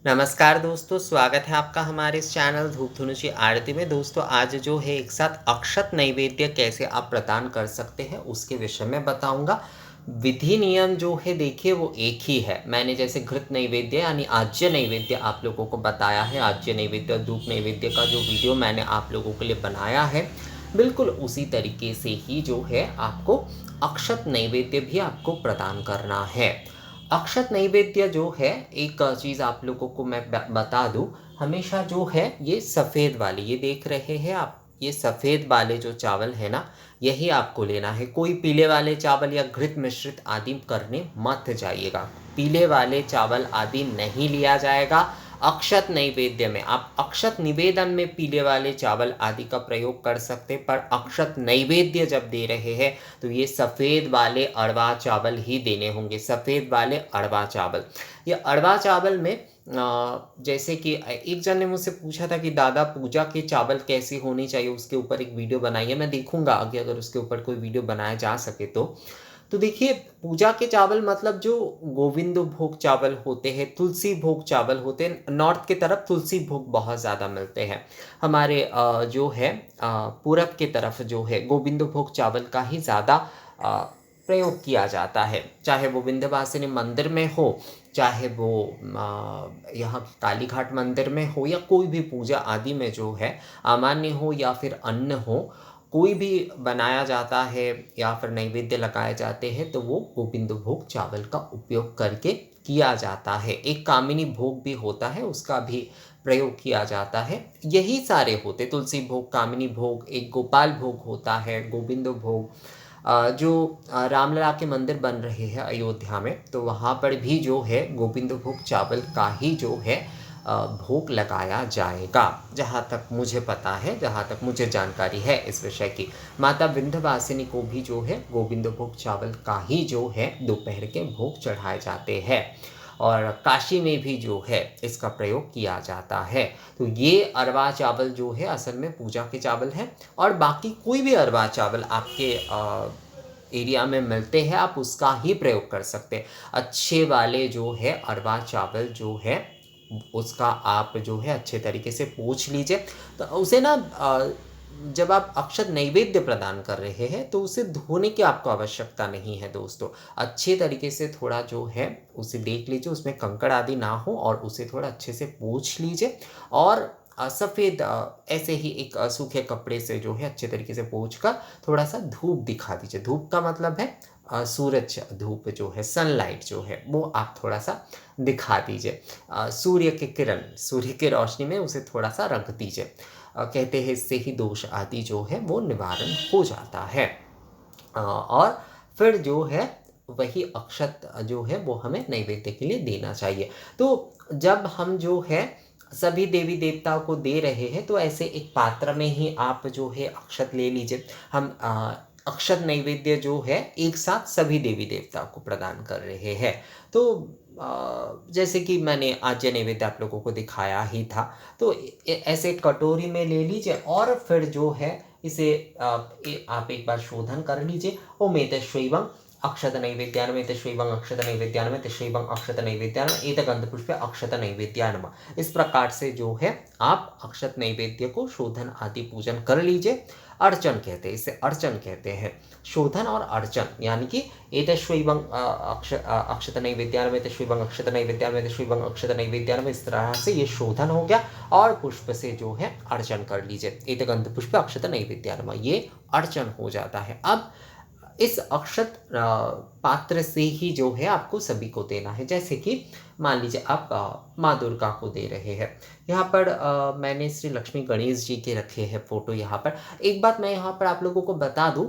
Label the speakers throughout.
Speaker 1: नमस्कार दोस्तों, स्वागत है आपका हमारे इस चैनल धूप धुनुची आरती में। दोस्तों आज जो है एक साथ अक्षत नैवेद्य कैसे आप प्रदान कर सकते हैं उसके विषय में बताऊंगा। विधि नियम जो है देखिए वो एक ही है। मैंने जैसे घृत नैवेद्य यानी आज्य नैवेद्य आप लोगों को बताया है, आज्य नैवेद्य और धूप नैवेद्य का जो वीडियो मैंने आप लोगों के लिए बनाया है, बिल्कुल उसी तरीके से ही जो है आपको अक्षत नैवेद्य भी आपको प्रदान करना है। अक्षत नैवेद्य जो है एक चीज़ आप लोगों को मैं बता दूं, हमेशा जो है ये सफ़ेद वाली, ये देख रहे हैं आप, ये सफ़ेद वाले जो चावल है ना, यही आपको लेना है। कोई पीले वाले चावल या घृत मिश्रित आदि करने मत जाइएगा। पीले वाले चावल आदि नहीं लिया जाएगा। अक्षत नैवेद्य में आप अक्षत निवेदन में पीले वाले चावल आदि का प्रयोग कर सकते, पर अक्षत नैवेद्य जब दे रहे हैं तो ये सफ़ेद वाले अरवा चावल ही देने होंगे। सफ़ेद वाले अरवा चावल, ये अरवा चावल में जैसे कि एक जन ने मुझसे पूछा था कि दादा पूजा के चावल कैसी होनी चाहिए, उसके ऊपर एक वीडियो बनाइए। मैं देखूंगा आगे अगर उसके ऊपर कोई वीडियो बनाया जा सके तो देखिए पूजा के चावल मतलब जो गोविंद भोग चावल होते हैं, तुलसी भोग चावल होते हैं। नॉर्थ की तरफ तुलसी भोग बहुत ज़्यादा मिलते हैं। हमारे जो है पूरब की तरफ जो है गोविंद भोग चावल का ही ज़्यादा प्रयोग किया जाता है। चाहे वो विंध्यवासिनी मंदिर में हो, चाहे वो यहाँ काली घाट मंदिर में हो, या कोई भी पूजा आदि में जो है अमान्य हो या फिर अन्न हो, कोई भी बनाया जाता है या फिर नैवेद्य लगाए जाते हैं तो वो गोविंद भोग चावल का उपयोग करके किया जाता है। एक कामिनी भोग भी होता है, उसका भी प्रयोग किया जाता है। यही सारे होते, तुलसी भोग, कामिनी भोग, एक गोपाल भोग होता है, गोविंद भोग। जो रामलला के मंदिर बन रहे हैं अयोध्या में, तो वहाँ पर भी जो है गोविंद भोग चावल का ही जो है भोग लगाया जाएगा। जहाँ तक मुझे पता है, जहाँ तक मुझे जानकारी है इस विषय की, माता विंध्यवासिनी को भी जो है गोविंद भोग चावल का ही जो है दोपहर के भोग चढ़ाए जाते हैं। और काशी में भी जो है इसका प्रयोग किया जाता है। तो ये अरवा चावल जो है असल में पूजा के चावल हैं। और बाकी कोई भी अरवा चावल आपके एरिया में मिलते हैं, आप उसका ही प्रयोग कर सकते हैं। अच्छे वाले जो है अरवा चावल जो है उसका आप जो है अच्छे तरीके से पोंछ लीजिए। तो उसे ना जब आप अक्षत नैवेद्य प्रदान कर रहे हैं तो उसे धोने की आपको आवश्यकता नहीं है दोस्तों। अच्छे तरीके से थोड़ा जो है उसे देख लीजिए, उसमें कंकड़ आदि ना हो, और उसे थोड़ा अच्छे से पोंछ लीजिए। और सफ़ेद ऐसे ही एक सूखे कपड़े से जो है अच्छे तरीके से पोंछ कर थोड़ा सा धूप दिखा दीजिए। धूप का मतलब है सूरज धूप जो है, सनलाइट जो है, वो आप थोड़ा सा दिखा दीजिए। सूर्य की किरण, सूर्य की रोशनी में उसे थोड़ा सा रख दीजिए। कहते हैं इससे ही दोष आदि जो है वो निवारण हो जाता है। और फिर जो है वही अक्षत जो है वो हमें नैवेद्य के लिए देना चाहिए। तो जब हम जो है सभी देवी देवताओं को दे रहे हैं तो ऐसे एक पात्र में ही आप जो है अक्षत ले लीजिए। हम अक्षत नैवेद्य जो है एक साथ सभी देवी देवताओं को प्रदान कर रहे हैं। तो जैसे कि मैंने आज्य नैवेद्य आप लोगों को दिखाया ही था, तो ऐसे कटोरी में ले लीजिए और फिर जो है इसे आप एक बार शोधन कर लीजिए। ओमेतस्यैवं अक्षत नैवेद्यानम, एतस्यैवं अक्षत नैवेद्यानम, एतस्यैवं अक्षत नैवेद्यानम, एतगंधपुष्पे अक्षत नैवेद्यानम। इस प्रकार से जो है आप अक्षत नैवेद्य को शोधन आदि पूजन कर लीजिए। अर्चन कहते हैं इसे, अर्चन कहते हैं। शोधन और अर्चन यानी कि एतस्यैवं अक्षत नैवेद्यानम, एतस्यैवं अक्षत नैवेद्यानम, एतस्यैवं अक्षत नैवेद्यानम, इस तरह से ये शोधन हो गया। और पुष्प से जो है अर्चन कर लीजिए। एतगंध पुष्प अक्षत नैवेद्यानम, ये अर्चन हो जाता है। अब इस अक्षत पात्र से ही जो है आपको सभी को देना है। जैसे कि मान लीजिए आप माँ दुर्गा को दे रहे हैं। यहाँ पर मैंने श्री लक्ष्मी गणेश जी के रखे हैं फोटो। यहाँ पर एक बात मैं यहाँ पर आप लोगों को बता दूं,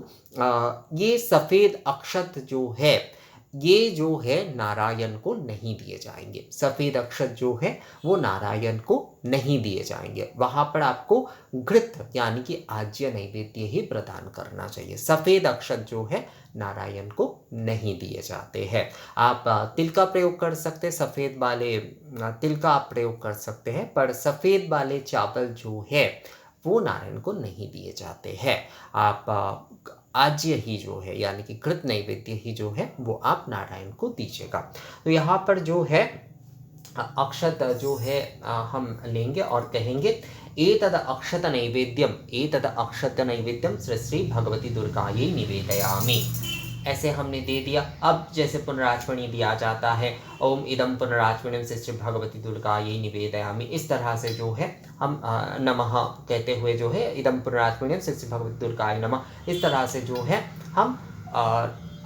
Speaker 1: ये सफ़ेद अक्षत जो है ये जो है नारायण को नहीं दिए जाएंगे। सफ़ेद अक्षत जो है वो नारायण को नहीं दिए जाएंगे। वहाँ पर आपको घृत यानी कि आज्य नैवेद्य ही प्रदान करना चाहिए। सफ़ेद अक्षत जो है नारायण को नहीं दिए जाते हैं। आप तिल का प्रयोग कर सकते हैं, सफ़ेद वाले तिल का आप प्रयोग कर सकते हैं, पर सफ़ेद वाले चावल जो है वो नारायण को नहीं दिए जाते हैं। आप आज्य ही जो है यानी कि घृत नैवेद्य ही जो है वो आप नारायण को दीजिएगा। तो यहाँ पर जो है अक्षत जो है हम लेंगे और कहेंगे एतद अक्षत नैवेद्यम, एतद अक्षत नैवेद्यम श्री श्री भगवती दुर्गायै निवेदयामि। ऐसे हमने दे दिया। अब जैसे पुनराचमणि दिया जाता है, ओम इदम पुनराचमणिम श्री श्री भगवती दुर्गायै निवेदयामि, इस तरह से जो है हम नमः कहते हुए जो है इदम पुनराचमणिम श्री श्री भगवती दुर्गायै नमः, इस तरह से जो है हम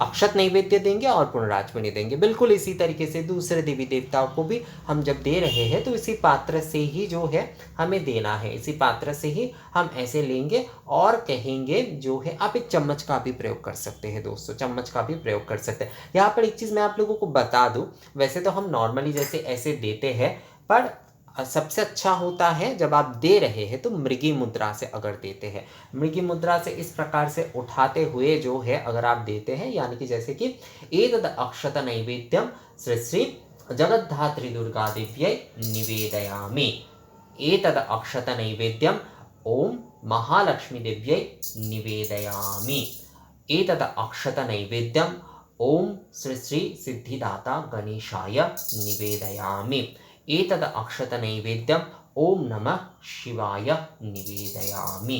Speaker 1: अक्षत नैवेद्य देंगे और पुनराचमणि देंगे। बिल्कुल इसी तरीके से दूसरे देवी देवताओं को भी हम जब दे रहे हैं तो इसी पात्र से ही जो है हमें देना है, इसी पात्र से ही हम ऐसे लेंगे और कहेंगे जो है। आप एक चम्मच का भी प्रयोग कर सकते हैं दोस्तों, चम्मच का भी प्रयोग कर सकते हैं। यहाँ पर एक चीज़ मैं आप लोगों को बता दूँ, वैसे तो हम नॉर्मली जैसे ऐसे देते हैं, पर सबसे अच्छा होता है जब आप दे रहे हैं तो मृगी मुद्रा से अगर देते हैं, मृगी मुद्रा से इस प्रकार से उठाते हुए जो है अगर आप देते हैं, यानी कि जैसे कि एतद अक्षत नैवेद्यम श्री श्री जगद्धात्री दुर्गा देव्यै निवेदयामि, एतद अक्षत नैवेद्यम ओम महालक्ष्मी देव्यै निवेदयामि, एतद अक्षत नैवेद्यम ओम श्री श्री सिद्धिदाता गणेशाय निवेदयामि, एतद अक्षत नैवेद्यम ओम नमः शिवाय निवेदयामि,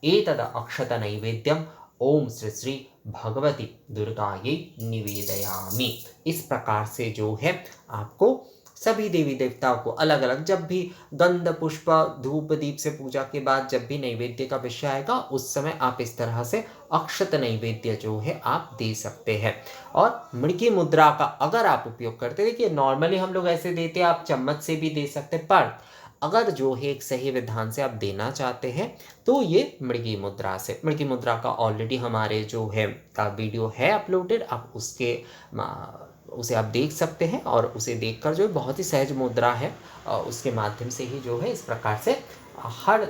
Speaker 1: एतद अक्षत नैवेद्यम ओम श्री श्री भगवती दुर्गायै निवेदयामि। इस प्रकार से जो है आपको सभी देवी देवताओं को अलग अलग, जब भी गंध पुष्प धूप दीप से पूजा के बाद जब भी नैवेद्य का विषय आएगा उस समय आप इस तरह से अक्षत नैवेद्य जो है आप दे सकते हैं। और मृगी मुद्रा का अगर आप उपयोग करते, देखिए नॉर्मली हम लोग ऐसे देते हैं, आप चम्मच से भी दे सकते हैं, पर अगर जो है एक सही विधान से आप देना चाहते हैं तो ये मृगी मुद्रा से, मृगी मुद्रा का ऑलरेडी हमारे जो है वीडियो है अपलोडेड, आप उसे आप देख सकते हैं और उसे देखकर जो बहुत ही सहज मुद्रा है, उसके माध्यम से ही जो है इस प्रकार से हर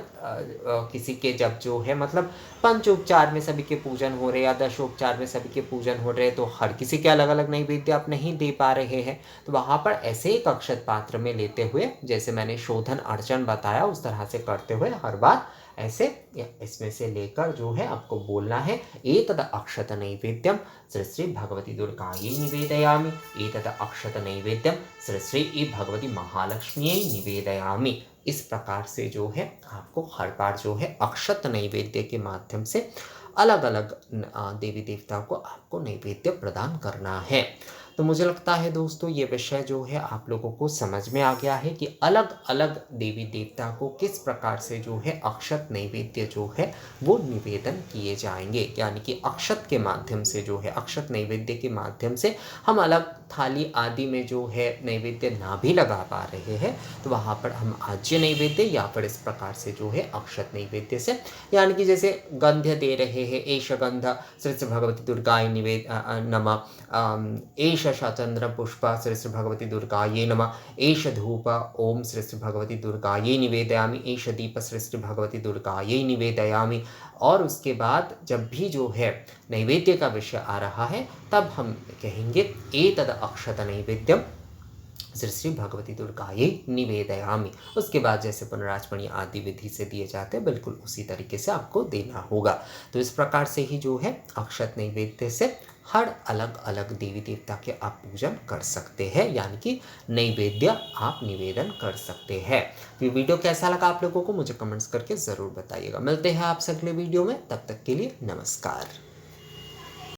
Speaker 1: किसी के जब जो है मतलब पंचोपचार में सभी के पूजन हो रहे या दशोपचार में सभी के पूजन हो रहे, तो हर किसी के अलग अलग नैवेद्य आप नहीं दे पा रहे हैं, तो वहाँ पर ऐसे एक अक्षत पात्र में लेते हुए जैसे मैंने शोधन अर्चन बताया उस तरह से करते हुए हर बार ऐसे इसमें से लेकर जो है आपको बोलना है एतद अक्षत नैवेद्यम श्री श्री भगवती दुर्गायै निवेदयामि, एतद अक्षत नैवेद्यम श्री श्री भगवती महालक्ष्म्यै निवेदयामि। इस प्रकार से जो है आपको हर बार जो है अक्षत नैवेद्य के माध्यम से अलग अलग देवी देवताओं को आपको नैवेद्य प्रदान करना है। तो मुझे लगता है दोस्तों ये विषय जो है आप लोगों को समझ में आ गया है कि अलग अलग देवी देवता को किस प्रकार से जो है अक्षत नैवेद्य जो है वो निवेदन किए जाएंगे, यानी कि अक्षत के माध्यम से जो है अक्षत नैवेद्य के माध्यम से हम अलग थाली आदि में जो है नैवेद्य ना भी लगा पा रहे हैं तो वहाँ पर हम आज्य नैवेद्य या फिर इस प्रकार से जो है अक्षत नैवेद्य से, यानी कि जैसे गंध्य दे रहे हैं, एष गंध श्री श्री भगवती दुर्गायै नमः, एष चंद्र पुष्प श्री श्री भगवती दुर्गायै नमः, एष धूप ओम श्री श्री भगवती दुर्गायै निवेदयामि, एष दीप श्री श्री भगवती दुर्गायै निवेदयामि। और उसके बाद जब भी जो है नैवेद्य का विषय आ रहा है तब हम कहेंगे एतद अक्षत नैवेद्यम श्री श्री भगवती दुर्गायै निवेदयामि। उसके बाद जैसे पुनराचमणि आदि विधि से दिए जाते हैं बिल्कुल उसी तरीके से आपको देना होगा। तो इस प्रकार से ही जो है अक्षत नैवेद्य से हर अलग अलग देवी देवता के आप पूजन कर सकते हैं, यानी कि नैवेद्य आप निवेदन कर सकते हैं। तो ये वीडियो कैसा लगा आप लोगों को मुझे कमेंट्स करके ज़रूर बताइएगा। मिलते हैं आपसे अगले वीडियो में, तब तक के लिए नमस्कार।